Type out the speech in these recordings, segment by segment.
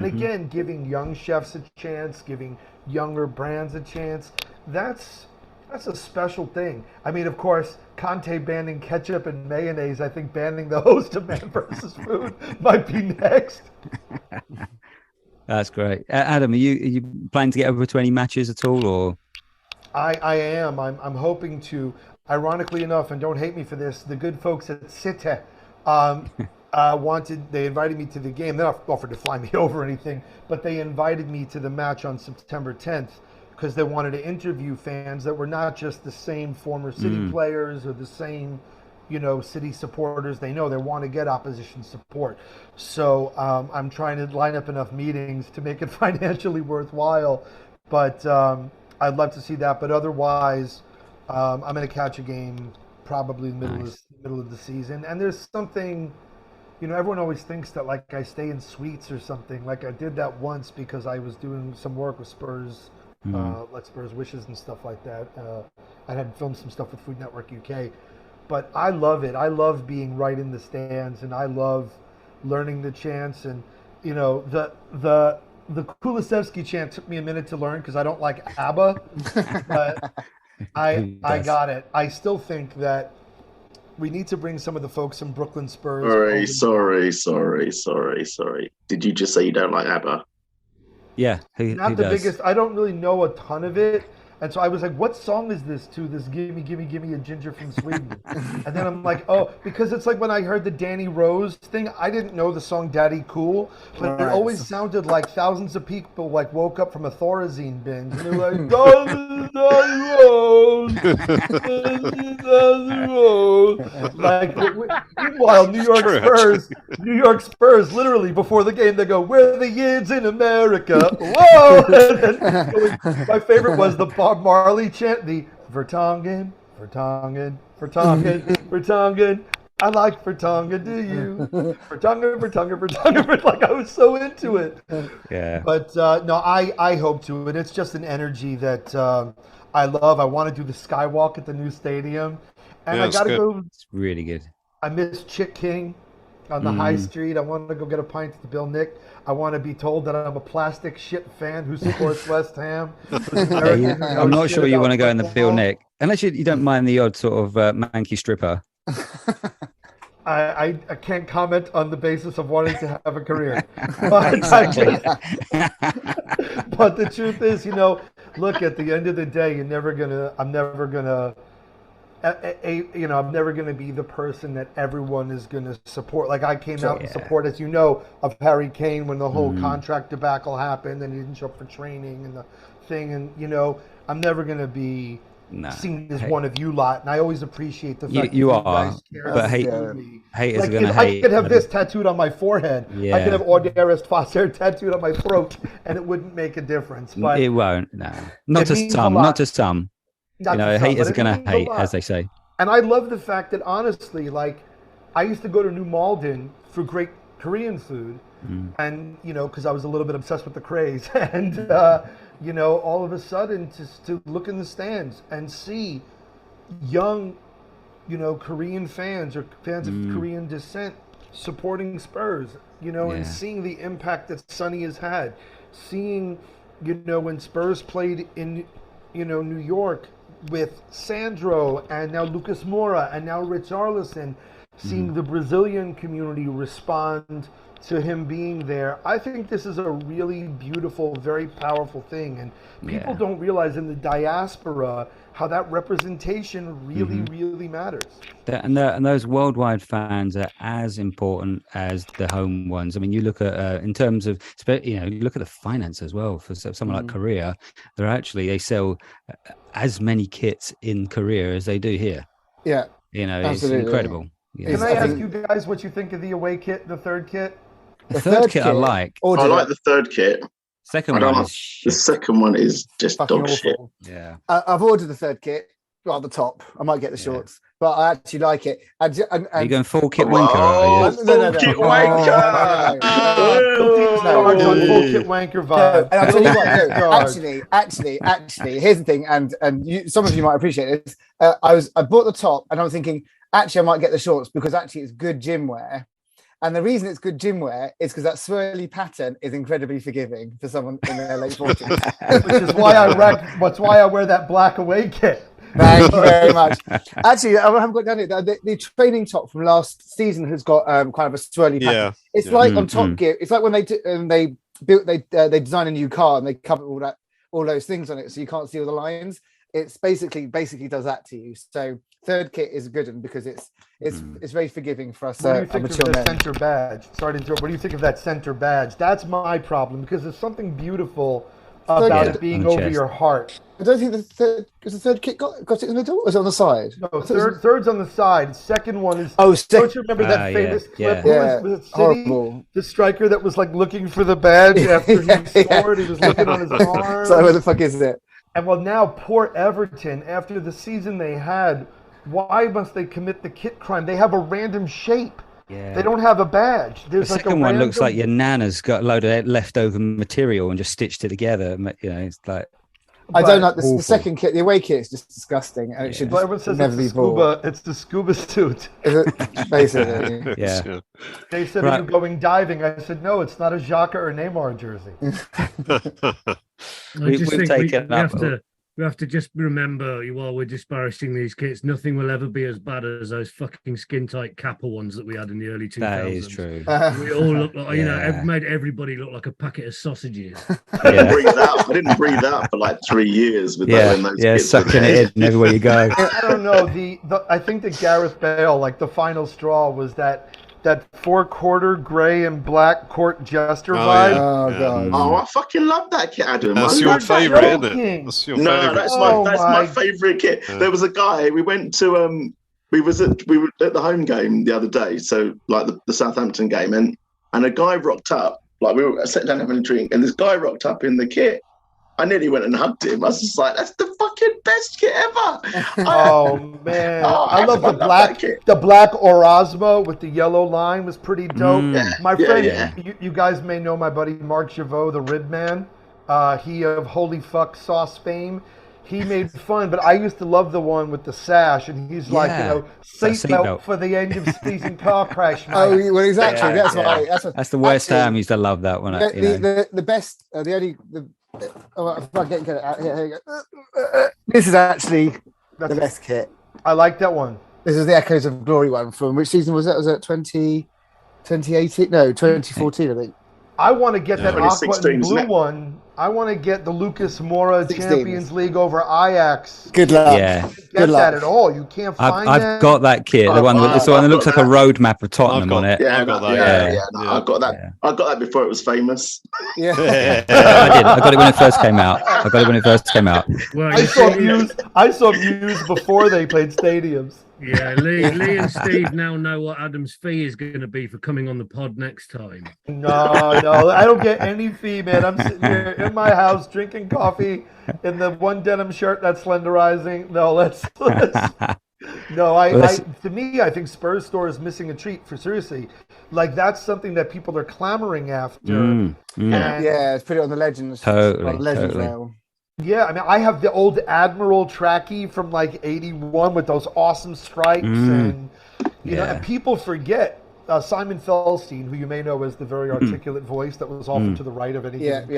again, giving young chefs a chance, giving younger brands a chance, that's a special thing. I mean, of course, Conte banning ketchup and mayonnaise. I think banning the host of Man versus Food might be next. That's great. Adam, are you planning to get over to any matches at all, or? I am. I'm hoping to. Ironically enough, and don't hate me for this, the good folks at Cite um, they invited me to the game. They not offered to fly me over or anything, but they invited me to the match on September 10th because they wanted to interview fans that were not just the same former City players or the same, City supporters. They want to get opposition support. So I'm trying to line up enough meetings to make it financially worthwhile. But I'd love to see that. But otherwise, I'm going to catch a game probably in the middle of the season. And there's something, everyone always thinks that like I stay in suites or something. Like I did that once because I was doing some work with Spurs, like Spurs Wishes and stuff like that. I had filmed some stuff with Food Network UK. But I love it. I love being right in the stands, and I love learning the chants. And the Kulisevsky chant took me a minute to learn because I don't like ABBA, but I got it. I still think that we need to bring some of the folks from Brooklyn Spurs. Sorry. Did you just say you don't like ABBA? Yeah, not the biggest. I don't really know a ton of it. And so I was like, what song is this to this Gimme, Gimme, Gimme a Ginger from Sweden? And then I'm like, oh, because it's like when I heard the Danny Rose thing, I didn't know the song Daddy Cool, but it always sounded like thousands of people like woke up from a Thorazine binge. And they're like, Daddy Rose, Daddy Rose. Like, meanwhile, New York Spurs, literally before the game, they go, we're the Yids in America. Whoa! And then, my favorite was the Bob Marley chant, the Vertonghen. I like Vertonghen, do you? Vertonghen. Like, I was so into it. Yeah. But no, I hope to. And it's just an energy that I love. I want to do the skywalk at the new stadium. And I got to go. It's really good. I miss Chick King on the high street. I want to go get a pint at the Bill Nick. I want to be told that I'm a plastic shit fan who supports West Ham. I'm not sure you want to go in the Bill Nick, unless you don't mind the odd sort of manky stripper. I can't comment on the basis of wanting to have a career. But the truth is, look, at the end of the day, I'm never going to be the person that everyone is going to support. Like I came out in support, as you know, of Harry Kane when the whole contract debacle happened and he didn't show up for training and the thing. And, I'm never going to be seen as one of you lot. And I always appreciate the fact you that are, guys care but about me. Haters are going to hate. I could have this tattooed on my forehead. Yeah. I could have Orderist Fosser tattooed on my throat and it wouldn't make a difference. But it won't, no. Not to some. Haters are going to hate, as they say. And I love the fact that, honestly, like, I used to go to New Malden for great Korean food. And, because I was a little bit obsessed with the craze. And, all of a sudden, to look in the stands and see young, Korean fans or fans of Korean descent supporting Spurs, and seeing the impact that Sonny has had. Seeing, when Spurs played in, New York, with Sandro and now Lucas Moura and now Rich Arlison, seeing the Brazilian community respond to him being there. I think this is a really beautiful, very powerful thing. And people don't realize in the diaspora how that representation really, really matters. And those worldwide fans are as important as the home ones. I mean, you look at, in terms of, you look at the finance as well. For someone like Korea, they sell as many kits in Korea as they do here. Yeah. It's incredible. Yeah. Can I ask you guys what you think of the away kit, the third kit? The third kit I like. I like the third kit. The second one is just dog shit. Yeah. I've ordered the third kit. At the top, I might get the shorts, but I actually like it. Are you going full kit wanker? No. Kit wanker. Full kit wanker vibe. And I'll tell you what. Actually, here's the thing, and some of you might appreciate this. I bought the top, and I was thinking, actually, I might get the shorts because actually it's good gym wear. And the reason it's good gym wear is because that swirly pattern is incredibly forgiving for someone in their late 40s. Which is why that's why I wear that black away kit. Thank you very mumuch. Actually, I haven't got down it. The training top from last season has got kind of a swirly pattern. Yeah. It's like on Top Gear. It's like when they design a new car and they cover all those things on it, so you can't see all the lines. It's basically does that to you. So third kit is a good one because it's very forgiving for us. What do you think of the center badge? Sorry to interrupt. What do you think of that center badge? That's my problem because there's something beautiful about it being over your heart. I don't think the third kit got it in the middle. Or was it on the side? No, third's on the side. Second one is. Don't you remember that famous clip? Yeah. Was it City? The striker that was like looking for the badge after he scored. He was looking on his arm. So where the fuck is it? And well, now poor Everton, after the season they had, why must they commit the kit crime? They have a random shape. Yeah. They don't have a badge. There's the like second one looks like your nana's got a load of leftover material and just stitched it together. You know, it's like. I don't like the second kit. The away kit is just disgusting, and it should never be bought. It's the scuba suit. Basically, yeah. They said, "Are you going diving?" I said, "No, it's not a Xhaka or Neymar jersey." We have to just remember, while we're disparaging these kits, nothing will ever be as bad as those fucking skin-tight Kappa ones that we had in the early 2000s. That is true. We all look like, made everybody look like a packet of sausages. I didn't breathe out for like 3 years with those kits. Sucking it in everywhere you go. I don't know. I think that Gareth Bale, like the final straw, was that 4-quarter gray and black court jester vibe. Yeah. Oh god! Oh, I fucking love that kit, Adam. That's your favourite, isn't it? That's your favourite. That's my favourite kit. Yeah. There was a guy. We went to we were at the home game the other day, so like the Southampton game, and a guy rocked up. Like we were sitting down having a drink, and this guy rocked up in the kit. I nearly went and hugged him. I was just like, "That's the fucking best kit ever!" Oh man, I love the black. The black Orozmo with the yellow line was pretty dope. My friend, you guys may know my buddy Mark Chavot, the Rib Man. He of Holy Fuck Sauce fame. He made fun, but I used to love the one with the sash, and he's like, seatbelt for the end of season car crash. Mate. Oh, well, exactly. That's the West Ham used to love that one. The best, if I get it out here you go. This is actually the best kit. I like that one. This is the Echoes of Glory one. From which season was that? Was it 2018? No, 2014, I think. I want to get that aqua and blue one. I want to get the Lucas Moura Champions League over Ajax. Good luck. Yeah. Get that at all. You can't find that. I've got that kit. The one that looks like a road map of Tottenham on it. Yeah, I got that. I got that. I got that before it was famous. Yeah. I did. I got it when it first came out. Well, I saw Muse before they played stadiums. Yeah, Lee and Steve now know what Adam's fee is going to be for coming on the pod next time. No, I don't get any fee, man. I'm sitting here in my house drinking coffee in the one denim shirt that's slenderizing. No, to me, I think Spurs Store is missing a treat for seriously. Like that's something that people are clamoring after. Let's put it on the Legends. Totally. Rail. Yeah, I mean, I have the old Admiral trackie from like '81 with those awesome stripes, and you know, and people forget Simon Feldstein, who you may know as the very articulate voice that was often to the right of anything.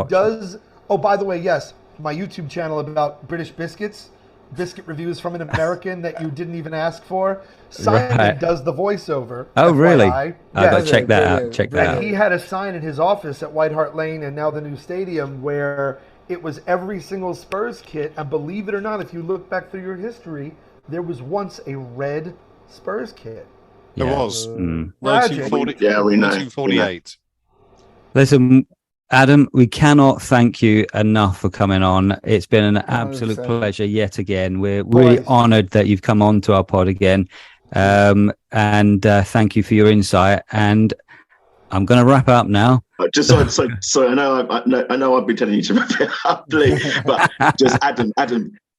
Does by the way, yes, my YouTube channel about British biscuits, biscuit reviews from an American that you didn't even ask for. Simon does the voiceover. Oh, really? I've got to check that out. Check that out. He had a sign in his office at White Hart Lane and now the new stadium where it was every single Spurs kit, and believe it or not, if you look back through your history, there was once a red Spurs kit. There was. 1940, yeah, we know. 1948. Listen, Adam, we cannot thank you enough for coming on. It's been an absolute pleasure yet again. We're really honoured that you've come on to our pod again, and thank you for your insight. And I'm going to wrap up now. Just so I know I've been telling you to wrap it up, please, but just Adam,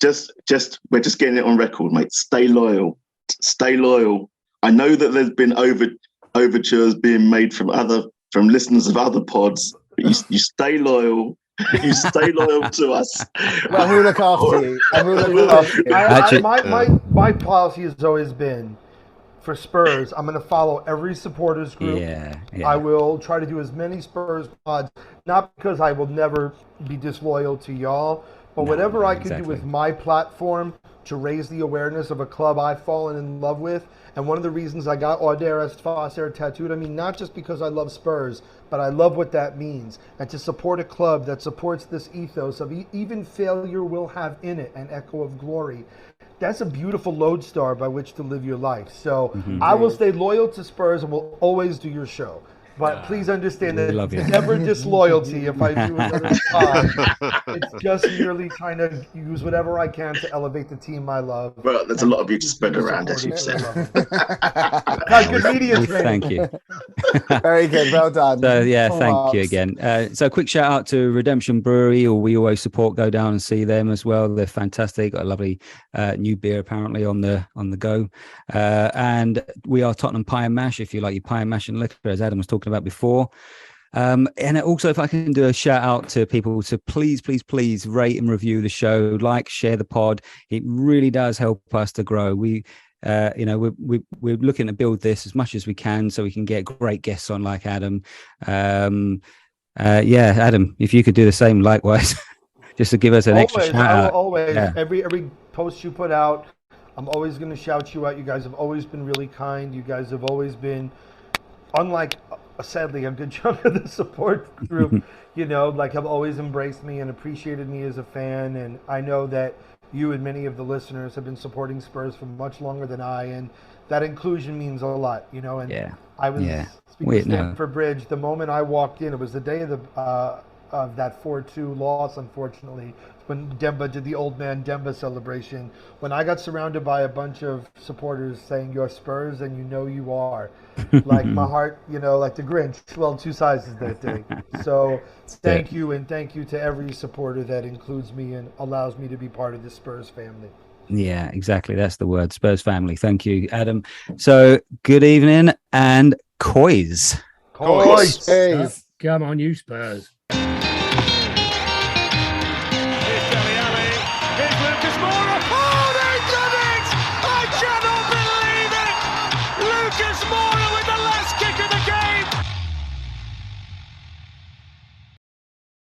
just we're just getting it on record, mate. Stay loyal. I know that there's been overtures being made from listeners of other pods, but you stay loyal. You stay loyal to us. Well, we'll look after you. My policy has always been, for Spurs, I'm going to follow every supporters group. Yeah. I will try to do as many Spurs pods, not because I will never be disloyal to y'all, but whatever I can do with my platform to raise the awareness of a club I've fallen in love with. And one of the reasons I got Audaire Est Facer tattooed, I mean, not just because I love Spurs, but I love what that means. And to support a club that supports this ethos of even failure will have in it an echo of glory. That's a beautiful lodestar by which to live your life. So I will stay loyal to Spurs and will always do your show. But please understand that it's never disloyalty if I do another pod. It's just merely trying to use whatever I can to elevate the team I love. Well, there's a lot of you to spread around, as you've said. Good media training. Thank you. Very good. Well done. So thank you again. So quick shout out to Redemption Brewery, or we always support. Go down and see them as well. They're fantastic. Got a lovely new beer apparently on the go. And we are Tottenham Pie and Mash. If you like your pie and mash and liquor, as Adam was talking about before. And also, if I can do a shout out to people to please rate and review the show, share the pod. It really does help us to grow. We're looking to build this as much as we can so we can get great guests on like Adam. Adam, if you could do the same likewise, just to give us an extra shout out. Always, every post you put out, I'm always going to shout you out. You guys have always been really kind. You guys have always been, unlike sadly a good chunk of the support group, have always embraced me and appreciated me as a fan. And I know that you and many of the listeners have been supporting Spurs for much longer than I, and that inclusion means a lot, and I was speaking of Stamford Bridge, the moment I walked in, it was the day of that 4-2 loss, unfortunately, when Demba did the old man Demba celebration, when I got surrounded by a bunch of supporters saying, "You're Spurs and you are," like my heart, like the Grinch, swelled 2 sizes that day. So thank you, and thank you to every supporter that includes me and allows me to be part of the Spurs family. Yeah, exactly. That's the word, Spurs family. Thank you, Adam. So good evening and coys. Coys. Come on, you Spurs.